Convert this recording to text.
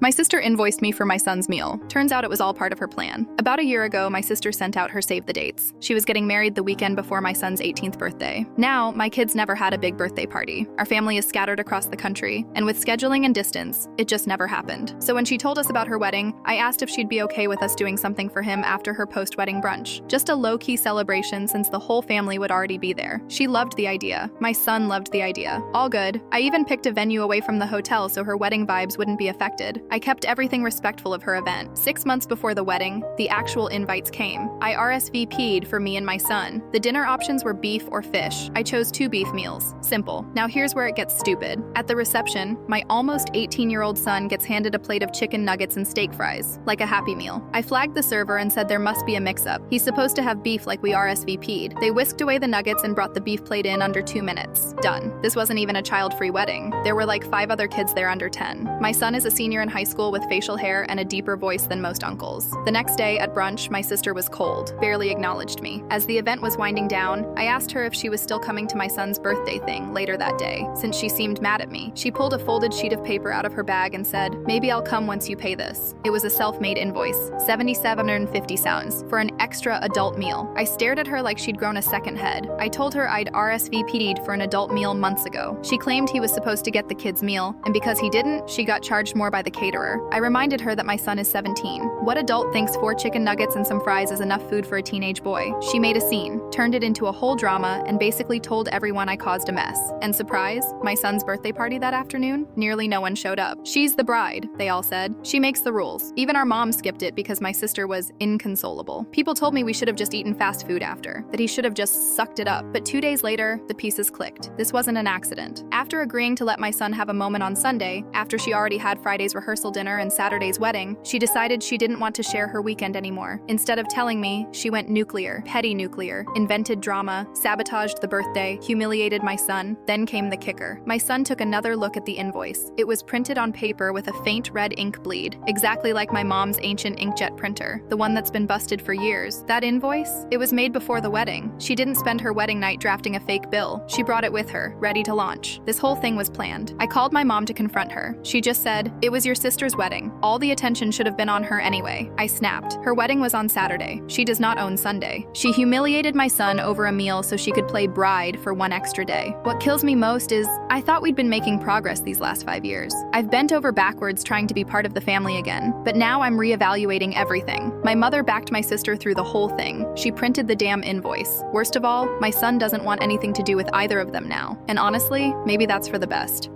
My sister invoiced me for my son's meal. Turns out it was all part of her plan. About a year ago, my sister sent out her save the dates. She was getting married the weekend before my son's 18th birthday. Now, my kids never had a big birthday party. Our family is scattered across the country, and with scheduling and distance, it just never happened. So when she told us about her wedding, I asked if she'd be okay with us doing something for him after her post-wedding brunch. Just a low-key celebration since the whole family would already be there. She loved the idea. My son loved the idea. All good. I even picked a venue away from the hotel so her wedding vibes wouldn't be affected. I kept everything respectful of her event. 6 months before the wedding, the actual invites came. I RSVP'd for me and my son. The dinner options were beef or fish. I chose 2 beef meals. Simple. Now here's where it gets stupid. At the reception, my almost 18-year-old son gets handed a plate of chicken nuggets and steak fries, like a Happy Meal. I flagged the server and said there must be a mix-up. He's supposed to have beef like we RSVP'd. They whisked away the nuggets and brought the beef plate in under 2 minutes. Done. This wasn't even a child-free wedding. There were like 5 other kids there under 10. My son is a senior in high school with facial hair and a deeper voice than most uncles. The next day at brunch, my sister was cold, barely acknowledged me. As the event was winding down, I asked her if she was still coming to my son's birthday thing later that day, since she seemed mad at me. She pulled a folded sheet of paper out of her bag and said, "Maybe I'll come once you pay this." It was a self-made invoice, $7,750 for an extra adult meal. I stared at her like she'd grown a second head. I told her I'd RSVP'd for an adult meal months ago. She claimed he was supposed to get the kids' meal, and because he didn't, she got charged more by the caterer. I reminded her that my son is 17. What adult thinks 4 chicken nuggets and some fries is enough food for a teenage boy? She made a scene, turned it into a whole drama, and basically told everyone I caused a mess. And surprise, my son's birthday party that afternoon, nearly no one showed up. She's the bride, they all said. She makes the rules. Even our mom skipped it because my sister was inconsolable. People told me we should have just eaten fast food after, that he should have just sucked it up. But 2 days later, the pieces clicked. This wasn't an accident. After agreeing to let my son have a moment on Sunday, after she already had Friday's rehearsal dinner and Saturday's wedding, she decided she didn't want to share her weekend anymore. Instead of telling me, she went nuclear, petty nuclear, invented drama, sabotaged the birthday, humiliated my son. Then came the kicker. My son took another look at the invoice. It was printed on paper with a faint red ink bleed, exactly like my mom's ancient inkjet printer, the one that's been busted for years. That invoice? It was made before the wedding. She didn't spend her wedding night drafting a fake bill. She brought it with her, ready to launch. This whole thing was planned. I called my mom to confront her. She just said, "It was your sister's wedding. All the attention should have been on her anyway." I snapped. Her wedding was on Saturday. She does not own Sunday. She humiliated my son over a meal so she could play bride for 1 extra day. What kills me most is, I thought we'd been making progress these last 5 years. I've bent over backwards trying to be part of the family again, but now I'm reevaluating everything. My mother backed my sister through the whole thing. She printed the damn invoice. Worst of all, my son doesn't want anything to do with either of them now. And honestly, maybe that's for the best.